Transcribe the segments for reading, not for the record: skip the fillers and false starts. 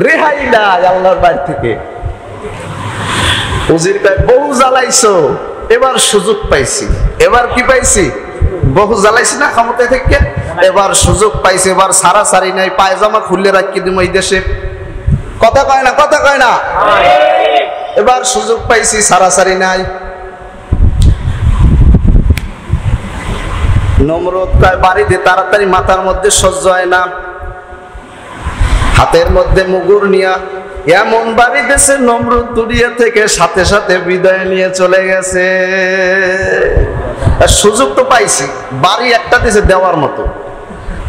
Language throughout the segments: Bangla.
রেহাই নাই আল্লাহর বাড়ি থেকে। উজির কয় বহু জ্বালাইছো, এবার সুযোগ পাইছি। এবার কি পাইছি? বহু জ্বালাইছি না ক্ষমতা থেকে, এবার সুযোগ পাইছি। এবার সারা সারি নাই, পায়জামা খুললে রাখি দিব এই দেশে। কথা কয় না, কথা কয় না। এবার সুযোগ পাইছি, সারা সারি নাই। নমরুদ কয় বাড়িতে তাড়াতাড়ি, মাথার মধ্যে সহ্য হয় না, হাতের মধ্যে মুগুর নিয়া এমন বাড়ি দিয়েছে নমরুদ দুনিয়া থেকে সাথে সাথে বিদায় নিয়ে চলে গেছে। সুযোগ তো পাইছি, বাড়ি একটা দিয়েছে দেওয়ার মতো,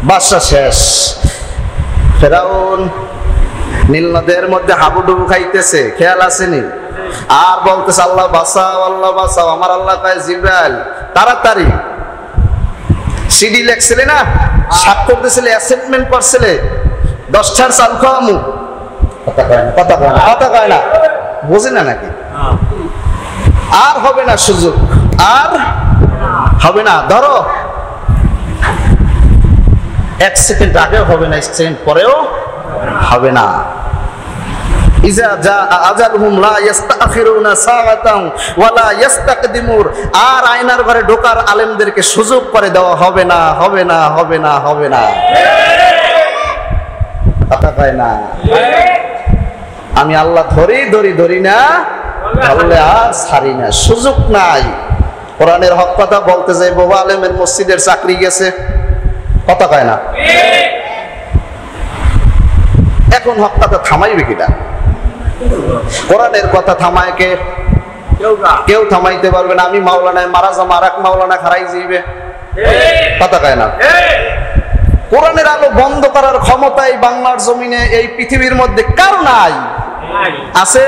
বাদশা শেষ। ফেরাউন নীল নদের মধ্যে হাবুডুবু খাইতেছে, খেয়াল আসেনি? আর বলতেছে আল্লাহ বাঁচাও, আল্লাহ বাঁচাও। আমার আল্লাহ কয় জিবরাইল তাড়াতাড়ি, সিডি লেখছিলে না, স্বাক্ষর দিয়েছিলে, অ্যাসেটমেন্ট করছিলে, 10টার চাল খাওয়ামু। কথা কয় না, কথা কয় না, কথা কয় না, বোঝে না নাকি? আর হবে না সুযোগ, আর হবে না। ধরো 1 সেকেন্ড আগেও হবে না, 1 সেকেন্ড পরেও হবে না। ইজা জা আজালহুম লা ইস্তাখিরুনা সাআতান ওয়া লা ইস্তাকদিমুন। আর আয়নার ঘরে ঢোকার আলেমদেরকে সুযোগ করে দেওয়া হবে না, হবে না, হবে না, হবে না। কথা কয় না। আমি আল্লাহ ধরি না, ধরলে আর ছাড়ি না, সুযোগ নাই। কোরআনের হক কথা বলতে যাই, বাবা আলেমের মসজিদের চাকরি গেছে, কথা কয় না। এখন হক কথা থামাইবে কিনা? কোরআনের কথা থামায় কে? কেউ থামাইতে পারবে না। আমি মাওলানায় মারা যাম, আর এক মাওলানা খারাই যাইবে, কথা কয় না। কোরআনের আলো বন্ধ করার ক্ষমতা এই বাংলার জমিনে, এই পৃথিবীর মধ্যে কারো নাই। আছে?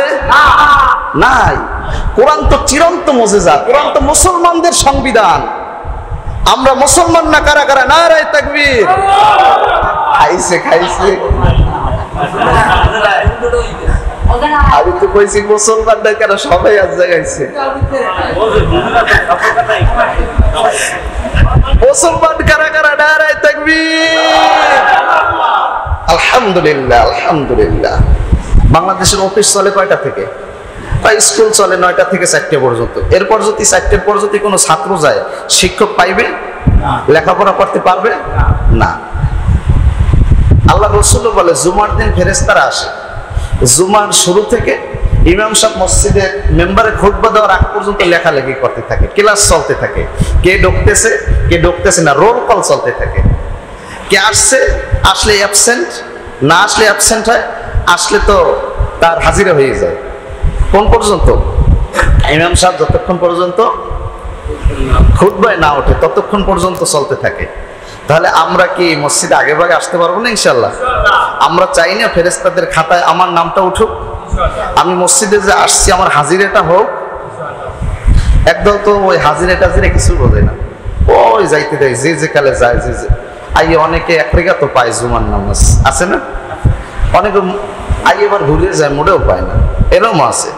নাই। কোরআন তো চিরন্ত মুজিজা, কোরআন তো মুসলমানদের সংবিধান। আমরা মুসলমান না কারা কারা? নারায়ে তাকবীর। খাইছে খাইছে। আমি তো কইছি মুসলমান না কারা, সবাই আজ জায়গাইছে। মুসলমান কারা কারা? নারায়ে তাকবীর। আলহামদুলিল্লাহ, আলহামদুলিল্লাহ। বাংলাদেশের অফিস চলে কয়টা থেকে? স্কুল চলে 9টা থেকে 4টে পর্যন্ত। এরপর যদি 4টের পর যদি কোনো ছাত্র যায়, শিক্ষক পাইবে? লেখাপড়া করতে পারবে না। আল্লাহ রাসূল বলে জুমার দিন ফেরেশতারা আসে, জুমার শুরু থেকে ইমাম সাহেব মসজিদের মেম্বারে খুতবা দেওয়ার আগ পর্যন্ত লেখালেখি করতে থাকে, ক্লাস চলতে থাকে। কে ঢুকতেছে, কে ঢুকতেছে না, রোল কল চলতে থাকে। কে আসছে, আসলে অ্যাবসেন্ট, না আসলে অ্যাবসেন্ট হয়, আসলে তো তার হাজিরা হয়ে যায়। কোন পর্যন্ত? ইমাম সাহেব যতক্ষণ পর্যন্ত খুতবায় না ওঠে ততক্ষণ পর্যন্ত চলতে থাকে। তাহলে আমরা কি মসজিদে আগে ভাগে আসতে পারবো না? ইনশাল্লাহ। আমরা চাই না ফেরেশতাদের খাতায় আমার নামটা উঠুক, আমি মসজিদে যে আসছি আমার হাজিরাটা হোক। একদল তো ওই হাজিরা টাজিরা কিছু বোঝে না, ওই যাইতে দেয়, যে যে কালে যায়, যে যে আইয়ে অনেকে এক রেখা তো পায় জুমার নামাজ, আছে না? অনেকে আইয়ে এবার ভুলে যায়, মোটেও পায় না, এরকম আছে।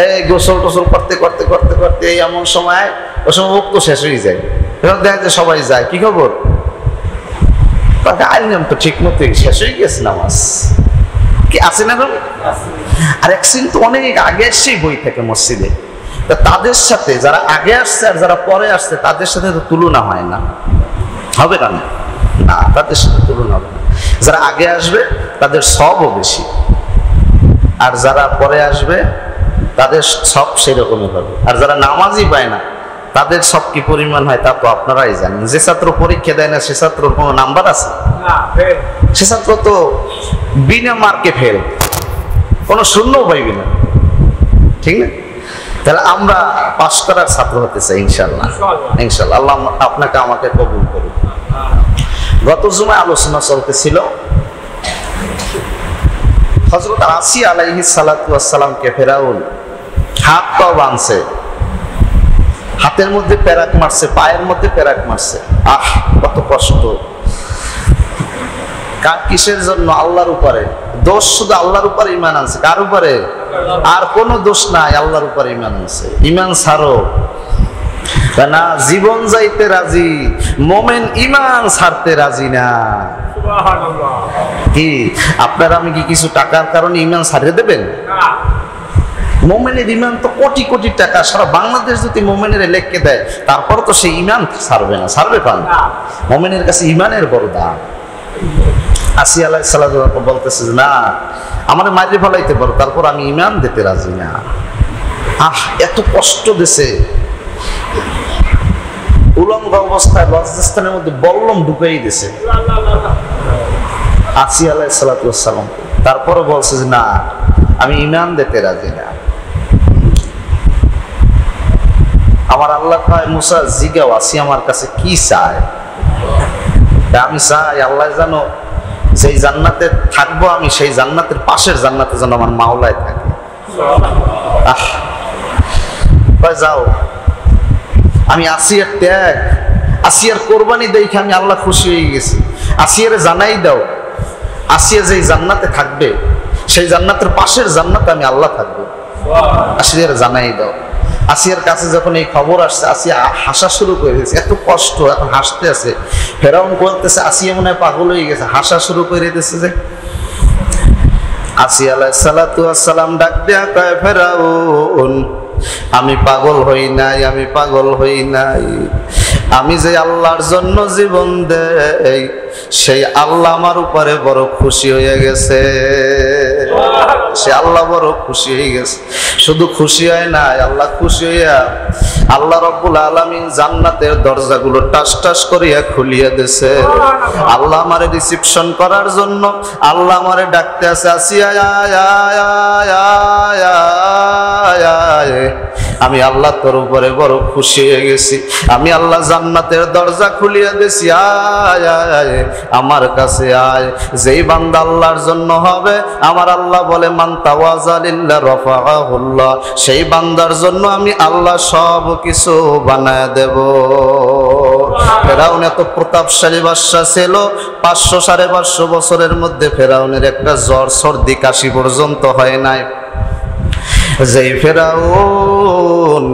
এই গোসল টোসল করতে করতে করতে করতে এই এমন সময়, ওই সময় মুখ তো শেষ হয়ে যায়। এবার দেখা যায় সবাই যায়, কি খবর? আইলাম তো ঠিক মতো, শেষ হয়ে গেছে নামাজ, কি আছে না? আর এক সিন তো অনেক আগে এসেই বই থাকে মসজিদে, তাদের সাথে যারা আগে আসছে আর যারা পরে আসছে তাদের সাথে তো তুলনা হয় না। হবে না, না, তাদের সাথে তুলনা হবে না। যারা আগে আসবে তাদের সবও বেশি, আর যারা পরে আসবে তাদের সব সেরকমই হবে। আর যারা নামাজই পায় না তাদের সব কি পরিমাণ হয় তা তো আপনারাই জানেন। যে ছাত্র পরীক্ষা দেয় না সে ছাত্রর কোনো নাম্বার আছে? সে ছাত্র তো বিনা মার্কে ফেল, কোনো শূন্যও পাইবে না, ঠিক না? তাহলে আমরা পাশ করার ছাত্র হতে চাই ইনশাল্লাহ, ইনশাল্লাহ। আল্লাহ আপনাকে আমাকে কবুল করুন। গত জুমায় আলোচনা চলতেছিল হযরত আসিয়া আলাইহিস সালাতু ওয়াস সালামকে ফেরাউন হাত পা বাঁধছে, হাতের মধ্যে পেরাক মারছে, পায়ের মধ্যে পেরাক মারছে। আহ, কত কষ্ট! কার কিসের জন্য? আল্লাহর উপরে। দোষ শুধু আল্লাহর উপরে ঈমান আনছে। কার উপরে? আর কোনো দোষ নাই, আল্লাহর উপরে ঈমান আনছে। ঈমান ছাড়ো না, জীবন যাইতে রাজি, মোমেন ঈমান ছাড়তে রাজি না। কি আপনারা আমি কি কিছু টাকার কারণে ইমান ছাড়িয়ে দেবেন? মোমেনের ইমান তো কোটি কোটি টাকা, সারা বাংলাদেশ যদি মোমেনের লেখকে দেয় তারপর তো সেই ইমান ছাড়বে না, ছাড়বে পান? মোমেনের কাছে ইমানের বড় দাম। আসিয়া আলাইহিস সালাম বলতেছে না আমার মাইরে ফলাইতে পারো, তারপর আমি ইমান দিতে রাজি না। এত কষ্ট দিছে, উলঙ্গ অবস্থায় লজ্জাস্থানের মধ্যে বল্লম ঢুকাই দিছে আসিয়া আলাইহিস সালাম। তারপরে বলছে যে না আমি ইমান দিতে রাজি না। আমার আল্লাহ কয় মুসা জিগাও আসিয়া আমার কাছে কি চায়? আমি চাই আল্লাহ জানো যেই জান্নাতে থাকবো আমি, সেই জান্নাতের পাশের জান্নাতে যেন আমার মাওলায় থাকে। যাও, আমি আসিয়ার ত্যাগ, আসিয়ার কোরবানি দেখে আমি আল্লাহ খুশি হয়ে গেছি। আসিয়ারে জানাই দাও আসিয়া যেই জান্নাতে থাকবে সেই জান্নাতের পাশের জান্নাতে আমি আল্লাহ থাকবো। আসিয়ার জানাই দাও। আসিয়ার কাছে যখন এই খবর আসছে আসিয়া হাসা শুরু করে দিয়েছে, এত কষ্ট, এখন হাসতে আছে। ফেরাউন বলতেছে আসিয়া মনে হয় পাগল হয়ে গেছে, হাসা শুরু করে দিতেছে। যে আসিয়া আলাইহিস সালাম ডাক দেয়া কয় ফেরাউন আমি পাগল হই নাই, আমি পাগল হই নাই। আমি যে আল্লাহর জন্য জীবন দেই সেই আল্লাহ আমার উপরে বড় খুশি হয়ে গেছে। সে আল্লাহ বড় খুশি হয়ে গেছে। শুধু খুশি হয় না, আল্লাহ খুশি হইয়া আল্লাহ রাব্বুল আলামিন জান্নাতের দরজাগুলো টাস টাস করিয়া খুলিয়া দিয়েছে। আল্লাহ আমারে রিসিপশন করার জন্য আল্লাহ আমারে ডাকতে আছে আসিয়া আমি আল্লাহ তোর উপরে বড় খুশি হয়ে গেছি। আমি আল্লাহ জান্নাতের দরজা খুলিয়া দিয়েছি, আয় আয় আমার কাছে আয়। যেই বান্দা আল্লাহর জন্য হবে আমার আল্লাহ বলে মান তাওয়াজা লিল্লাহ রাফাআহুল্লাহ, সেই বান্দার জন্য আমি আল্লাহ সব কিছু বানায় দেব। ফেরাউন এত প্রতাপশালী বাদশা ছিল, 500-550 বছরের মধ্যে ফেরাউনের একটা জ্বর সর্দি কাশি পর্যন্ত হয় নাই। যেই ফেরাউন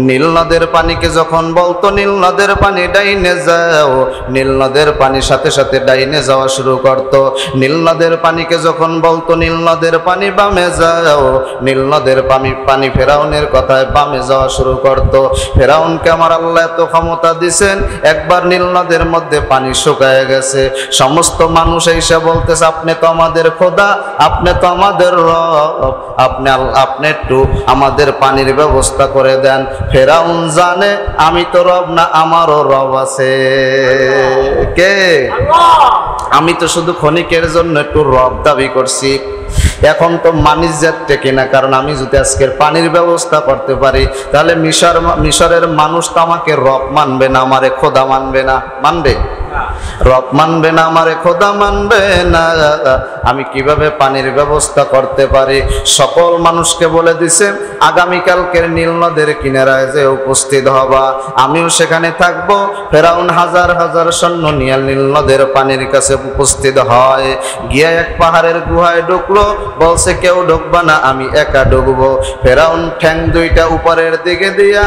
নীল নদের পানিকে যখন বলতো নীল নদের পানি ডাইনে যাও, নীল নদের পানির সাথে সাথে ডাইনে যাওয়া শুরু করতো। নীল নদের পানিকে যখন বলতো নীল নদের পানি বামে যাও, নীল নদের পানি ফেরাউনের কথায় বামে যাওয়া শুরু করতো। ফেরাউনকে আমার আল্লাহ এত ক্ষমতা দিছেন, একবার নীল নদের মধ্যে পানি শুকায় গেছে। সমস্ত মানুষ এসে বলতেছে আপনি তো আমাদের খোদা, আপনি তো আমাদের রব, আপনি একটু আমাদের পানির ব্যবস্থা করে দেন। ফেরাউন জানে আমি তো রব না, আমারও রব আছে। কে? আমি তো শুধু ক্ষণিকের জন্য একটু রব দাবি করছি, এখন তো মানিজ্জাত টেকে না। কারণ আমি যদি আজকের পানির ব্যবস্থা করতে পারি তাহলে মিশরের মানুষ তো আমাকে রব মানবে না, আমারে খোদা মানবে না। মানবে? রব মানবে না, আমারে খোদা মানবে না। আমি কিভাবে পানির ব্যবস্থা করতে পারি? সকল মানুষকে বলে দিছে আগামীকালকের নীল নদের কিনারায় যে উপস্থিত হবা, আমিও সেখানে থাকবো। ফেরাউন হাজার হাজার সৈন্য নিয়ে নীল নদের পানির কাছে উপস্থিত হয়। গিয়ে এক পাহাড়ের গুহায় ঢুকলো, বলছে কেউ ঢুকবা না, আমি একা ঢুকবো। ফেরাউন ঠ্যাং দুইটা উপরের দিকে দিয়া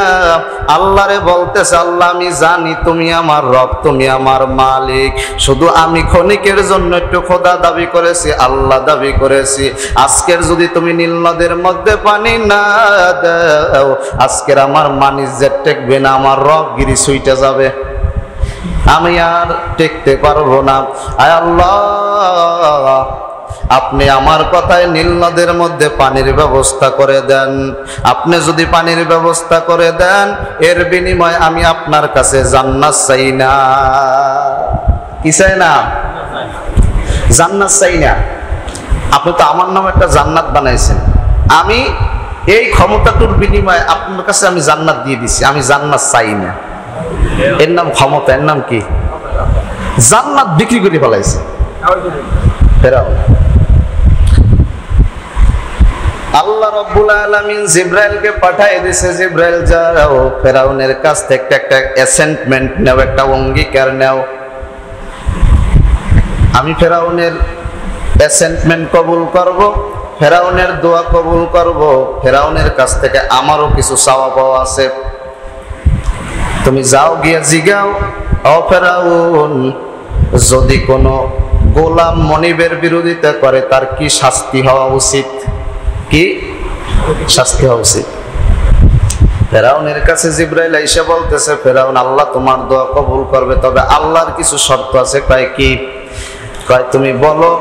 আল্লাহরে বলতেছে আল্লাহ আমি জানি তুমি আমার রব, তুমি আমার মালিক, শুধু আমি ক্ষণিকের জন্য একটু খোদা দাবি করেছি, আল্লাহ দাবি করেছি। আজকের যদি তুমি নীল নদের মধ্যে পানি না দাও, আজকের আমার মানিজ্জাত টেকবে না, আমার রবগিরি ছুইটা যাবে, আমি আর টেকতে পারবো না। আয় আল্লাহ আপনি আমার কথায় নীল নদের মধ্যে পানির ব্যবস্থা করে দেন। আপনি যদি পানির ব্যবস্থা করে দেন এর বিনিময়ে আমি আপনার কাছে জান্নাত চাই না। কি চাই না? জান্নাত চাই না। আপনি তো আমার নামে একটা জান্নাত বানাইছেন, আমি এই ক্ষমতাটুর বিনিময়ে আপনার কাছে আমি জান্নাত দিয়ে দিছি, আমি জান্নাত চাই না। এর নাম ক্ষমতা, এর নাম কি? জান্নাত বিক্রি করে ফেলাইছে ফেরাউন। আল্লাহ রাব্বুল আলামিন জিবরাইলকে পাঠিয়ে দিয়েছে, জিবরাইল যাও ফেরাউনের কাছ থেকে একটা অ্যাসেন্টমেন্ট নাও, একটা অঙ্গীকার নাও। আমি ফেরাউনের অ্যাসেন্টমেন্ট কবুল করব, ফেরাউনের দোয়া কবুল করব, ফেরাউনের কাছ থেকে আমারও কিছু চাওয়া পাওয়া আছে। তুমি যাও গিয়ে জিগাও, ও ফেরাউন যদি কোনো গোলাম মনিবের বিরোধিতা করে তার কি শাস্তি হওয়া উচিত? কি শাস্তি হওয়া উচিত? ফেরাউনের কাছে জিবরাইল আইসা বলতেছে, ফেরাউন, আল্লাহ তোমার দোয়া কবুল করবে, তবে আল্লাহর কিছু শর্ত আছে। কয় কি? কয় তুমি বলো,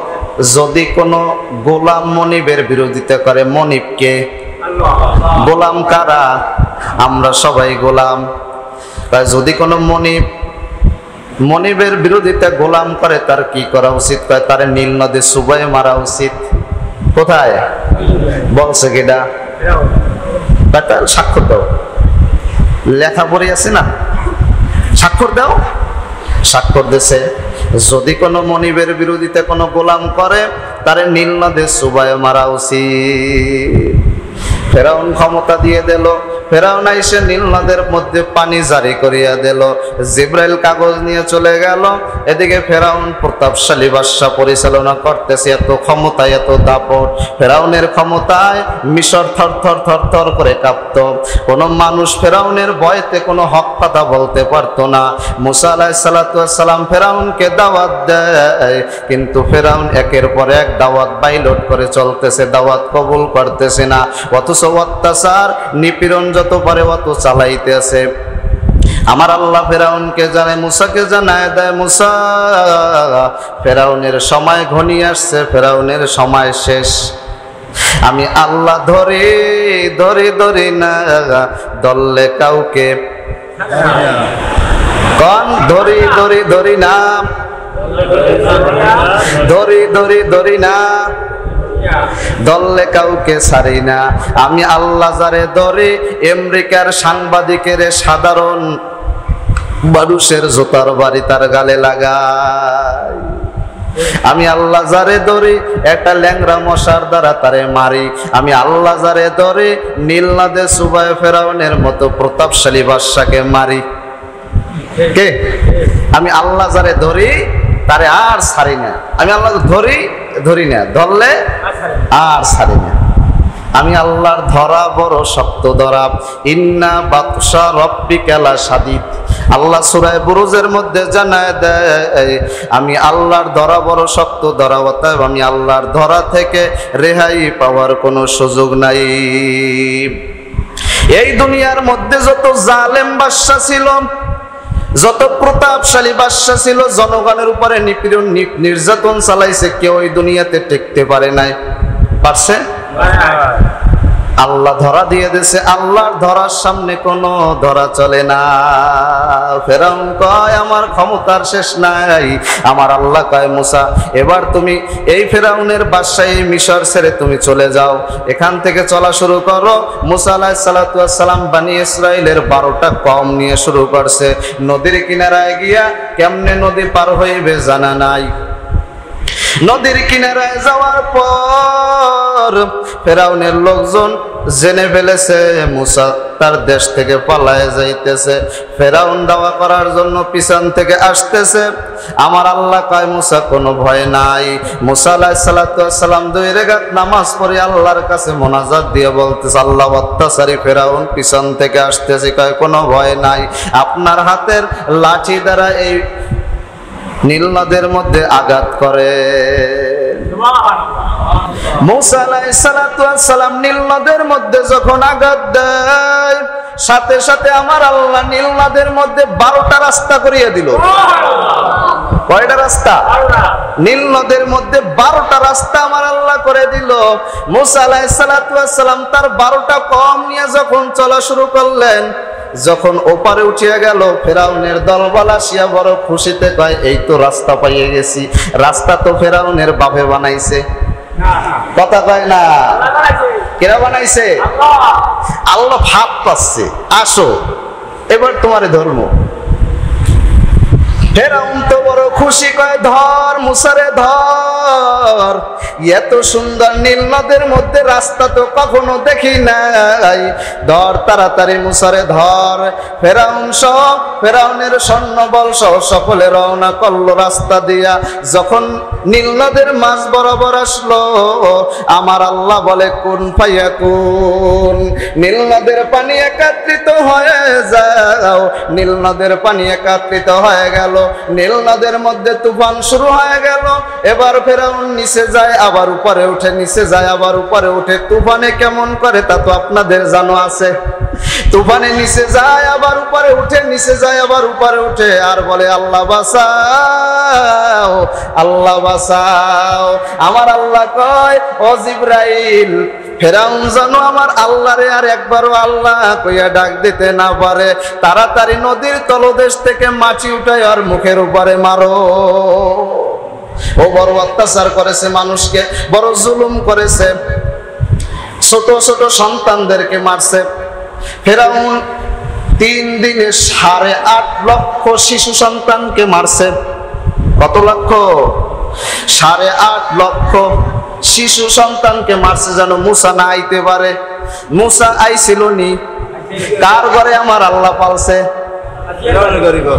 যদি কোনো গোলাম মনিবের বিরোধিতা করে, মনিবকে? গোলাম কারা? আমরা সবাই গোলাম। কয় যদি কোনো মনিবের বিরোধিতা গোলাম করে তার কি করা উচিত? কয় তারে নীল নদে চুবাইয়ে মারা উচিত। কোথায় বলছে কিডা? তার স্বাক্ষর দাও, লেখা পড়ে আছে না, স্বাক্ষর দাও। স্বাক্ষর দিছে, যদি কোনো মনিবের বিরোধিতা কোনো গোলাম করে তারে নীল নদে চুবাইয়ে মারা উচিত। ফেরাউন ক্ষমতা দিয়ে দিল। ফেরাউন আইসে নীল নদের মধ্যে পানি জারি করিয়া দিল। জিব্রাইল কাগজ নিয়ে চলে গেল। এদিকে ফেরাউন প্রতাপশালী বাদশা পরিচালনা করতেছে, এত ক্ষমতা, এত দাপট। ফেরাউনের ক্ষমতায় মিশর থর থর থর থর করে কাঁপত। কোনো মানুষ ফেরাউনের ভয়তে কোনো হক কথা বলতে পারতো না। মুসা আলাইহিস সালাতু ওয়াস সালাম ফেরাউনকে দাওয়াত দেয়, কিন্তু ফেরাউন একের পর এক দাওয়াত বাইলট করে চলতেছে, দাওয়াত কবুল করতেছে না। অথচ অত্যাচার নিপীড়ন যত পারে অত চালাইতে আছে। আমার আল্লাহ ফেরাউনকে জানে, মুসাকে জানায় দেয়, মুসা, ফেরাউনের সময় ঘনিয়ে আসছে, ফেরাউনের সময় শেষ। আমি আল্লাহ ধরে ধরে ধরে না দললে কাউকে, কোন ধরি ধরি ধরি না, ধরি ধরি ধরি না, দললে কাউকে ছাড়ি না। আমি আল্লাহ যারে ধরে, আমেরিকার সাংবাদিকের সাধারণ মানুষের জুতার বাড়ি তার গালে লাগাই। আমি আল্লাহ যারে ধরি, একটা ল্যাংরা মশার দ্বারা তারে মারি। আমি আল্লাহ যারে ধরে, নীল নদে চুবাইয়ে ফেরাউনের মতো প্রতাপশালী বাদশাকে মারি। কে? আমি আল্লাহ যারে ধরি তারে আর ছাড়ি না। আমি আল্লাহ ধরি না, ধরলে আর ছাড়ি না। আমি আল্লাহর ধরা বড় শক্ত ধরা। ইন্না বাতশা রব্বিকা লাশাদীদ। আল্লাহ সূরা বুরুজের মধ্যে জানায় দেয়, আমি আল্লাহর ধরা বড় শক্ত ধরা, অতএব আমি আল্লাহর ধরা থেকে রেহাই পাওয়ার কোনো সুযোগ নাই। এই দুনিয়ার মধ্যে যত জালেম বাদশা ছিল, যত প্রতাপশালী বাদশা ছিল, জনগণের উপরে নিপীড়ন নির্যাতন চালাইছে, কেউ এই দুনিয়াতে টিকতে পারে নাই। পারছে? আল্লাহ ধরা দিয়ে দিয়েছে। আল্লাহর ধরার সামনে কোনো ধরা চলে না। ফেরাউন কয় আমার ক্ষমতার শেষ নাই। আমার আল্লাহ কয় মুসা, এবার তুমি এই ফেরাউনের বাদশাহী মিশর ছেড়ে তুমি চলে যাও, এখান থেকে চলা শুরু করো। মুসা আলাইহিস সালাতু ওয়াস সালাম বনি ইসরাইলের 12টা কওম নিয়ে শুরু করছে। নদীর কিনারায় গিয়া কেমনে নদী পার হইবে জানা নাই। নদীর কিনারায় যাওয়ার পর ফেরাউনের লোকজন জেনে ফেলেছে মুসা তার দেশ থেকে পালায়ে যাইতেছে। ফেরাউন দাওয়া করার জন্য পিছন থেকে আসতেছে। আমার আল্লাহ কয় মুসা কোনো ভয় নাই। মুসা আলাইহিস সালাতু ওয়াস সালাম 2 রাকাত নামাজ পড়ে আল্লাহর কাছে মোনাজাত দিয়ে বলতেছে, আল্লাহ অত্যাচারী ফেরাউন পিছন থেকে আসতেছে, কয় কোনো ভয় নাই। আপনার হাতের লাঠি দ্বারা এই নীল নদের মধ্যে আঘাত করে। মুসা আলাইহিস সালাতু ওয়াস সালাম নীল নদের মধ্যে যখন আঘাত দেয়, সাথে সাথে আমার আল্লাহ নীল নদের মধ্যে 12টা রাস্তা করিয়ে দিল। কয়টা রাস্তা? নীল নদের মধ্যে 12টা রাস্তা আমার আল্লাহ করে দিল। মুসা আলাইহিস সালাতু ওয়াস সালাম তার 12টা কওম নিয়ে যখন চলা শুরু করলেন, যখন ওপারে উঠিয়া গেল, ফেরাউনের দলবল আসিয়া বড় খুশিতে কয়, এই তো রাস্তা পাইয়ে গেছি। রাস্তা তো ফেরাউনের বাপে বানাইছে। কথা কয় না? কেরা বানাইছে? আল্লাহ ভাব পাচ্ছে, আসো এবার তোমারে ধর্ম। ফেরাউন তো বড় খুশি, কয় ধর মুসারে ধর, এত সুন্দর নীল নদের মধ্যে রাস্তা তো কখনো দেখি নাই, ধর তাড়াতাড়ি মুসারে ধর। ফেরাউন সহ ফেরাউনের সৈন্যবল সহ সকলে রওনা করলো রাস্তা দিয়া। যখন নীল নদের মাঝ বরাবর আসলো, আমার আল্লাহ বলে কুন ফায়াকুন, নীল নদের পানি একত্রিত হয়ে যাও। নীল নদের পানি একত্রিত হয়ে গেল। নীল নদের মধ্যে তুফান শুরু হয়ে গেল। এবার ফেরাউন নিচে যায়, আবার উপরে উঠে, নিচে যায় আবার উপরে উঠে। তুফানে কেমন করে তা তো আপনাদের জানো আছে। তুফানে নিচে যায় আবার উপরে উঠে, নিচে যায় আবার উপরে উঠে, আর বলে আল্লাহ বাঁচাও, আল্লাহ বাঁচাও। আমার আল্লাহ কয়, ও জিবরাইল, ফেরাউন জানো আমার আল্লাহরে আর একবারও আল্লাহ কইয়া ডাক দিতে না পারে, তাড়াতাড়ি নদীর তলদেশ থেকে মাটি উঠায় আর মুখের উপরে মারো। ও বড় অত্যাচার করেছে মানুষকে, বড় জুলুম করেছে, ছোট ছোট সন্তানদেরকে মারছে। ফেরাউন 3 দিনে 8.5 লক্ষ শিশু সন্তানকে মারছে। কত লক্ষ? 8.5 লক্ষ শিশু সন্তানকে মারছে, যেন মুসা না আইতে পারে। মুসা আইছিল নি? কার ঘরে? আমার আল্লাহ পালছে।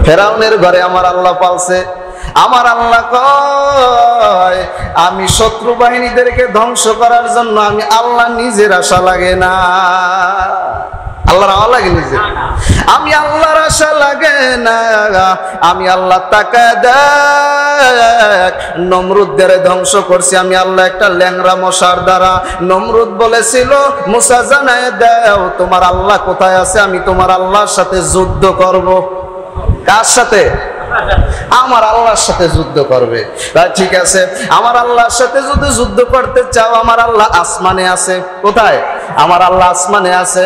ফেরাউনের ঘরে আমার আল্লাহ পালছে। আমার আল্লাহ কয়, আমি শত্রু বাহিনীদেরকে ধ্বংস করার জন্য আমি আল্লাহ নিজের আশা লাগে না। আল্লাহর আওয়া লাগে নিজে, আমি আল্লাহর আশা লাগে না। আমি আল্লাহ তাকায় দেখ, নমরুদদের ধ্বংস করছি আমি আল্লাহ একটা ল্যাংড়া মশার দ্বারা। নমরুদ বলেছিল, মুসা জানায় দাও তোমার আল্লাহ কোথায় আছে, আমি তোমার আল্লাহর সাথে যুদ্ধ করব। কার সাথে? আমার আল্লাহর সাথে যুদ্ধ করবে। ঠিক আছে, আমার আল্লাহর সাথে যদি যুদ্ধ করতে চাও, আমার আল্লাহ আসমানে আছে। কোথায়? আমার আল্লাহ আসমানে আছে।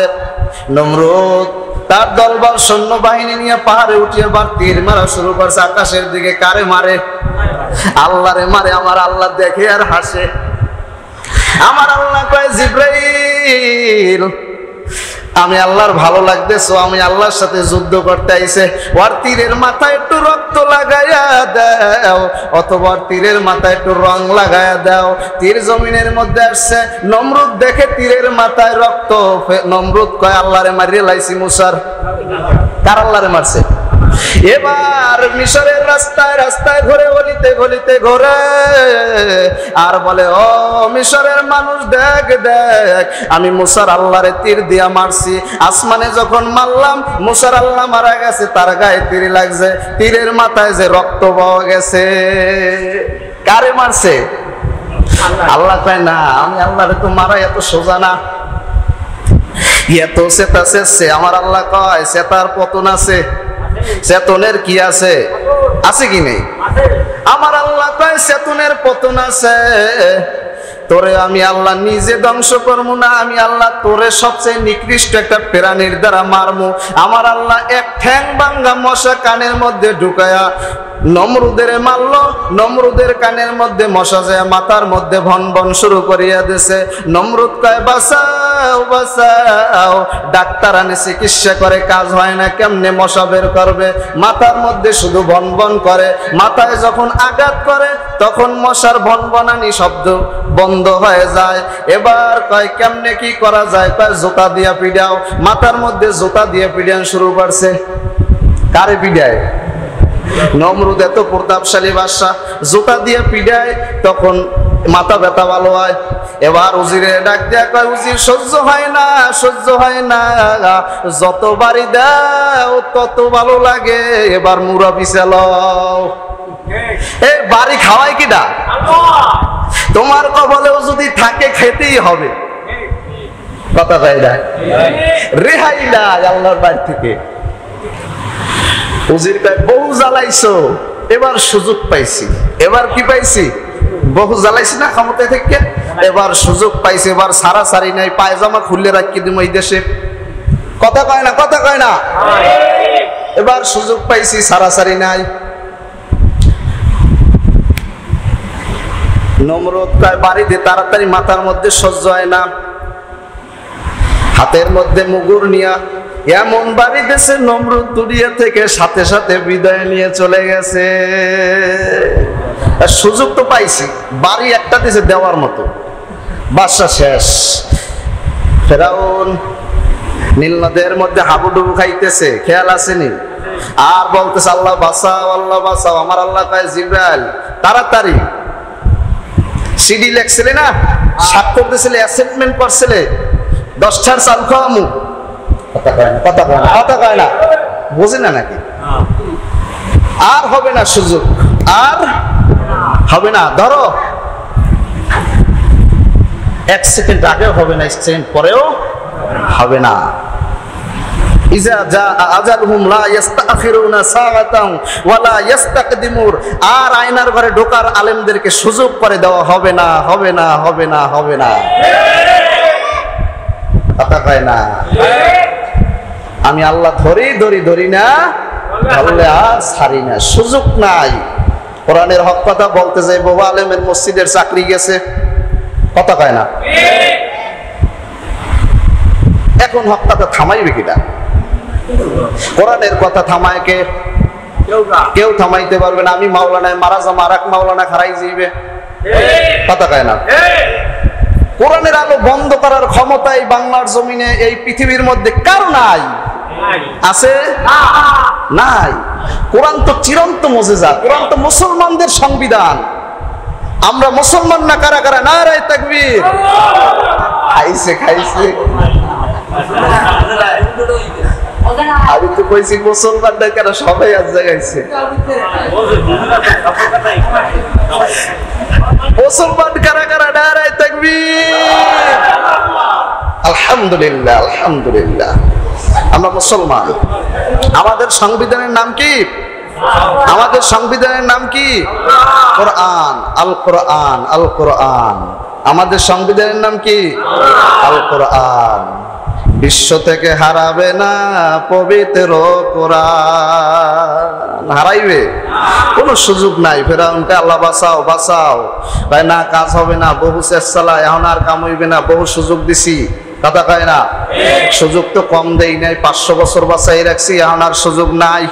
নমরুদ তার দলবল সৈন্যবাহিনী নিয়ে পাহাড়ে উঠিয়ে বার তীর মারা শুরু করছে আকাশের দিকে। কারে মারে? আল্লাহরে মারে। আমার আল্লাহ দেখে আর হাসে। আমার আল্লাহ কয়, জিবরাইল, আমি আল্লাহর ভালো লাগতেছো, আমি আল্লাহর সাথে যুদ্ধ করতে আইছে। ওর তীরের মাথায় একটু রক্ত লাগাইয়া দাও, অথবা তীরের মাথায় একটু রং লাগাইয়া দাও। তীর জমিনের মধ্যে আসছে, নমরুদ দেখে তীরের মাথায় রক্ত। নমরুদ কয়, আল্লাহরে মারিয়ে লাইছি মুসার। কার আল্লাহরে মারছে? এবার মিশরের রাস্তায় রাস্তায় ঘুরে, গলিতে গলিতে ঘুরে, আর বলে, ও মিশরের মানুষ, দেখ দেখ, আমি মুসার আল্লাহরে তীর দিয়া মারছি। আসমানে যখন মারলাম, মুসার আল্লাহ মারা গেছে, তার গায়ে তীর লাগছে, তীরের মাথায় যে রক্ত পাওয়া গেছে। কারে মারছে? আল্লাহ কয়, না, আমি আল্লাহরে তো মারা এত সোজা না, এত সেতা সেচ্ছে। আমার আল্লাহ কয়, সেতার পতন আছে, চেতনের কি আছে? আছে কি নেই? আমার আল্লাহ কয়, চেতনের পতন আছে। তোরে আমি আল্লাহ নিজে ধ্বংস করবো না, আমি আল্লাহ তোরে সবচেয়ে নিকৃষ্ট একটা প্রাণীর দ্বারা মারমু। আমার আল্লাহ এক ঠ্যাং ভাঙ্গা মশা কানের মধ্যে ঢুকায়া নমরুদের মারলো। নমরুদের কানের মধ্যে মশা যায়, মাথার মধ্যে ভন ভন শুরু করিয়া দিছে। নমরুদ কয়, বাঁচাও বাঁচাও। ডাক্তার আনে, চিকিৎসা করে, কাজ হয় না, কেমনে মশা বের করবে? মাথার মধ্যে শুধু ভন ভন করে। মাথায় যখন আঘাত করে, তখন মশার ভন ভনানি শব্দ বন্ধ হয়ে যায়। এবার কয়, কেমনে কি করা যায়? কয়, জুতা দিয়া পিড়াও। মাথার মধ্যে জুতা দিয়ে পিড়ান শুরু করছে। কারে পিড়ায়? নমরুদ এত প্রতাপশালী বাদশা, জুতা দিয়ে পিড়ায়, তখন মাথা ব্যথা ভালো হয়। এবার উজিরে ডাক দেয়া কয়, উজির, সহ্য হয় না, সহ্য হয় না, যত বাড়ি দাও তত ভালো লাগে, এবার মুরব্বি চালাও। এই বাড়ি খাওয়ায় কিনা? তোমার কপালেও যদি থাকে, খেতেই হবে। কথা কয় না? রেহাই নাই আল্লাহর বাড়ি থেকে। উজির কয়, বহু জ্বালাইছো, এবার সুযোগ পাইছি। এবার কি পাইছি? বহু জ্বালাইছি না ক্ষমতা থেকে, এবার সুযোগ পাইছি। এবার সারাসারি নাই, পায়জামা খুললে রাখি দিব এই দেশে। কথা কয় না? কথা কয় না? এবার সুযোগ পাইছি, সারাসারি নাই। নমরুদ কয়, বাড়িতে তাড়াতাড়ি, মাথার মধ্যে সহ্য হয় না। হাতের মধ্যে মুগুর নিয়া এমন বাড়ি দেশে নমরুদ দুনিয়া থেকে সাথে সাথে বিদায় নিয়ে চলে গেছে। সুযোগ তো পাইছি, বাড়ি একটা দেশে দেওয়ার মতো। বাদশা শেষ। ফেরাউন নীল নদের মধ্যে হাবুডুবু খাইতেছে, খেয়াল আসেনি? আর বলতেছে, আল্লাহ বাঁচাও, আল্লাহ বাঁচাও। আমার আল্লাহ কয়, জিবরাইল, তাড়াতাড়ি। সিডি লেখছিলে না, স্বাক্ষর দিছিলে, অ্যাসেটমেন্ট করছিলে, 10টার চাল খাওয়ামু। কথা কয় না? কথা কয় না? কথা কয় না? বুঝে না নাকি? আর হবে না সুযোগ, আর হবে না। ধরো 1 সেকেন্ড আগেও হবে না, 1 সেকেন্ড পরেও হবে না। ইজা জা আজালহুম লা ইস্তাখিরুনা সাআতান ওয়া লা ইস্তাকদিমুন। আর আয়নার ঘরে ঢোকার আলেমদেরকে সুযোগ করে দেওয়া হবে না, হবে না, হবে না, হবে না। কথা কয় না? আমি আল্লাহ ধরি না, ধরলে আর ছাড়ি না, সুযোগ নাই। কোরআনের হক কথা বলতে যাই বাবা আলেমের মসজিদের চাকরি গেছে, কথা কয় না? এখন হক কথা থামাইবে কিনা? কোরআনের কথা থামায় কে? কেউ থামাইতে পারবে না। আমি মাওলানায় মারা যাম, আর এক মাওলানা খারাই যাইবে, কথা কয় না? কোরআনের আলো বন্ধ করার ক্ষমতা এই বাংলার জমিনে, এই পৃথিবীর মধ্যে কারো নাই। আছে? নাই। কোরআন তো চিরন্ত মুজিজা, কোরআন তো মুসলমানদের সংবিধান। আমরা মুসলমান না কারা কারা? নারায়ে তাকবীর। খাইছে আমি তো কইছি মুসলমান না কারা, সবাই আজ জায়গাইছে। মুসলমান কারা কারা? নারায়ে তাকবীর। আলহামদুলিল্লাহ, আলহামদুলিল্লাহ, আমরা মুসলমান। আমাদের সংবিধানের নাম কি? আমাদের সংবিধানের নাম কি? কোরআন। আল কোরআন, আল কোরআন। আমাদের সংবিধানের নাম কি? আল কোরআন। বিশ্ব থেকে হারাবে না পবিত্র কোরআন। হারাইবে? কোনো সুযোগ নাই। ফেরাউনকে আল্লাহ বাঁচাও, বাঁচাও, ভাই না কাজ হবে না, বহু চেষ্টা, এখন আর কাম হইবে না, বহু সুযোগ দিছি, কথা কয় না? সুযোগ তো কম দেই নাই, 500 বছর বাঁচাই রাখছি, এখন আর সুযোগ নাই,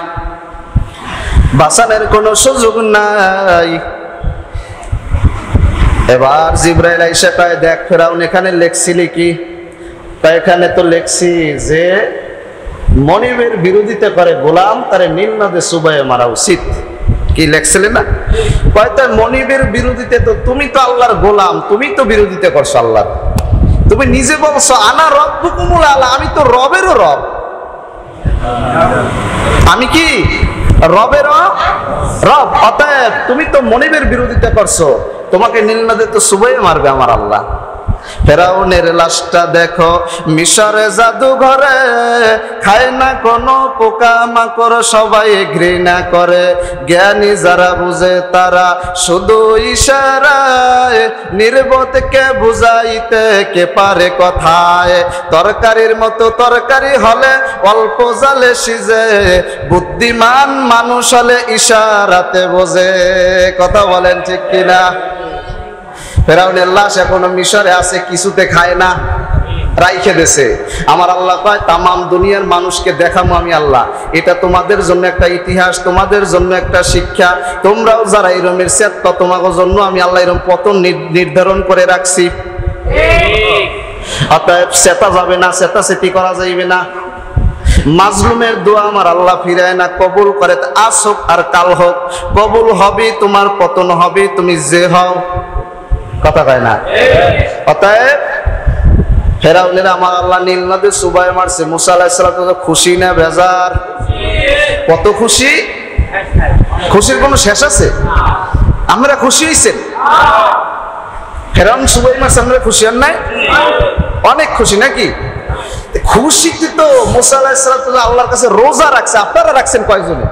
বাঁচানোর কোনো সুযোগ নাই। এবার জিবরাইল আইসা কয়, দেখ ফেরাউন এখানে লেখছিলি কি? এখানে তো লেখছি যে মনিবের বিরোধিতা করে গোলাম তারে নীল নদে চুবাইয়ে মারা উচিত। কি লেখছিলে না? কয়টা মনিবের বিরোধিতা, তো তুমি তো আল্লাহর গোলাম, তুমি তো বিরোধিতা করছো আল্লাহর। তুমি নিজে বলছো আনা রব্বুকুমুল আলা, আমি তো রবেরও রব। আমি কি রবেরও রব? অতএব তুমি তো মনিবের বিরোধিতা করছো, তোমাকে নীল নদে তো চুবাইয়ে মারবে আমার আল্লাহ। ফেরাউনের লাশটা দেখো মিশরে জাদুঘরে, খায় না কোনো পোকা মাকড়, সবাই ঘৃণা করে। জ্ঞানী যারা বুঝে তারা শুধু ইশারায়, নির্বোধকে বুঝাইতে কে পারে কথায়। তরকারির মতো তরকারি হলে অল্প জালে সিজে, বুদ্ধিমান মানুষ হলে ইশারাতে বোঝে। কথা বলেন ঠিক কিনা? ফেরাউনের লাশ এখনো মিশরে আছে, কিছুতে খায় না, রাইখে দিয়েছে। আমার আল্লাহ কয় তামাম দুনিয়ার মানুষকে দেখাবো আমি আল্লাহ, এটা তোমাদের জন্য একটা ইতিহাস, তোমাদের জন্য একটা শিক্ষা। তোমরাও যারা এরমের চেষ্টা, তোমাদের জন্য আমি আল্লাহ এরম পতন নির্ধারণ করে রাখছি। অতএব চেতা যাবে না, চেতাচেতি করা যাইবে না। মাজলুমের দোয়া আমার আল্লাহ ফিরায় না, কবুল করে। আজ হোক আর কাল হোক কবুল হবে, তোমার পতন হবে, তুমি যে হও, কথা কয় না? অতএব ফেরাউনের আমার আল্লাহ নীল নদে চুবাইয়ে মারছে। মুসা আলাইহিস সালাম তো খুশি না বেজার? কত খুশি! খুশির কোনো শেষ আছে? আমরা খুশি হইছেন? ফেরাউন চুবাইয়ে মারছে, আমরা খুশি হন নাই? অনেক খুশি নাকি? খুশিতে তো মুসা আলাইহিস সালাম আল্লাহর কাছে রোজা রাখছে। আপনারা রাখছেন কয়জনে?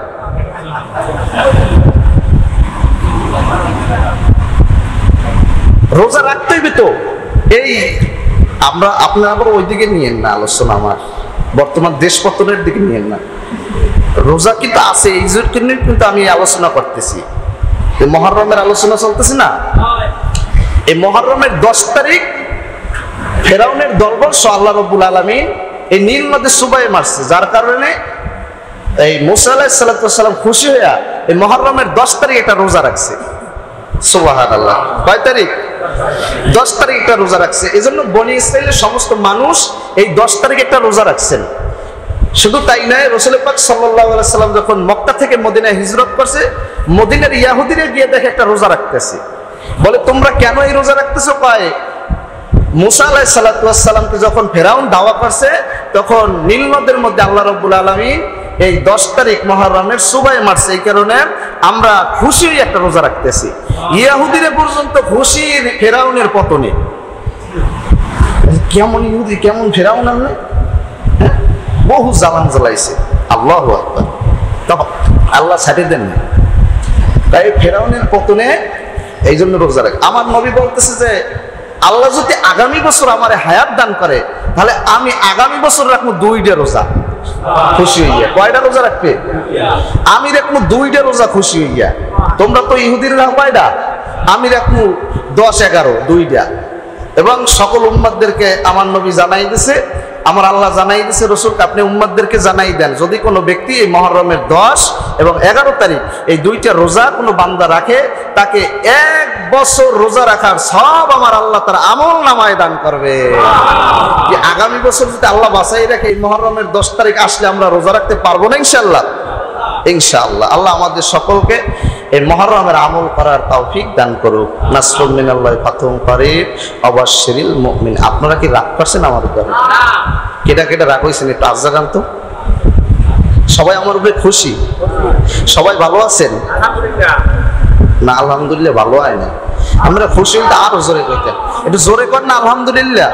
রোজা রাখতে হইবে তো। এই আপনারা আবার ওইদিকে নিয়েন না আলোচনা, আমার বর্তমান দেশ পতনের দিকে নিয়েন না। রোজা কিন্তু আছে, এই জন্য কিন্তু আমি আলোচনা করতেছি। মুহররমের আলোচনা চলতেছে না? এই মুহররমের 10 তারিখ ফেরাউনের দলবল সহ আল্লাহ রাব্বুল আলামিন এই নীল নদে চুবাইয়ে মারছে, যার কারণে এই মুসা আলাইহিস সালাম খুশি হইয়া এই মুহররমের 10 তারিখ একটা রোজা রাখছে। সুবহানাল্লাহ। কয় তারিখ? 10 তারিখ একটা রোজা রাখছে। এজন্য বনি ইসরাইলের সমস্ত মানুষ এই 10 তারিখ একটা রোজা রাখছেন। শুধু তাই নয়, রাসূল পাক সাল্লাল্লাহু আলাইহি ওয়াসাল্লাম যখন মক্কা থেকে মদিনায় হিজরত করছে, মদিনার ইহুদিরা গিয়ে দেখে একটা রোজা রাখতেছে। বলে তোমরা কেন এই রোজা রাখতেছো? কয় মুসা আলাইহিস সালাতু ওয়াস সালামকে যখন ফেরাউন দাওয়া করছে, তখন নীল নদের মধ্যে আল্লাহ রাব্বুল আলামিন এই 10 তারিখ মুহররমের সুবাই মারছে, এই কারণে আমরা খুশি হয়ে একটা রোজা রাখতেছি। ইহুদিরা পর্যন্ত খুশি ফেরাউনের পতনে। কেমন ইহুদি, কেমন ফেরাউন, আনলে বহু জালান জ্বালাইছে। আল্লাহু আকবার। তখন আল্লাহ ছাড়িয়ে দেন না, তাই ফেরাউনের পতনে এই জন্য রোজা রাখে। আমার নবী বলতেছে যে আল্লাহ যদি আগামী বছর আমারে হায়াত দান করে, তাহলে আমি আগামী বছর রাখবো 2টা রোজা খুশি হইয়া। কয়টা রোজা রাখবে? আমি রাখবো 2টা রোজা খুশি হইয়া। তোমরা তো ইহুদির রাখো কয়টা? আমি রাখবো 10-11 2টা। এবং সকল উম্মাতদেরকে আমার নবী জানাই দিছে, আমার আল্লাহ জানাই দিছে রসুলকে, আপনি উম্মাতদেরকে জানাই দেন যদি কোনো ব্যক্তি এই মুহররমের 10 এবং 11 তারিখ এই 2টা রোজা কোনো বান্দা রাখে, তাকে 1 বছর রোজা রাখার সব আমার আল্লাহ তার আমল নামায় দান করবে। আগামী বছর যদি আল্লাহ বাঁচাই রাখে, এই মুহররমের 10 তারিখ আসলে আমরা রোজা রাখতে পারবো না ইনশাআল্লাহ? ইনশাআল্লাহ। আল্লাহ আমাদের সকলকে এই মুহররমের আমল করার তৌফিক দান করুক। নাসরুম মিনাল্লাহি ফাতহুন করিব ওয়াবাশশিরিল মুমিন। আপনারা কি রাগ করছেন আমার উপরে? কেটা কেটা রাগ হইছেন? একটু আজ্জাগান তো। সবাই আমার উপরে খুশি? সবাই ভালো আছেন? না আলহামদুলিল্লাহ ভালো হয় না। আমরা খুশি হইতে আরো জোরে কইতেন। একটু জোরে কর না আলহামদুলিল্লাহ।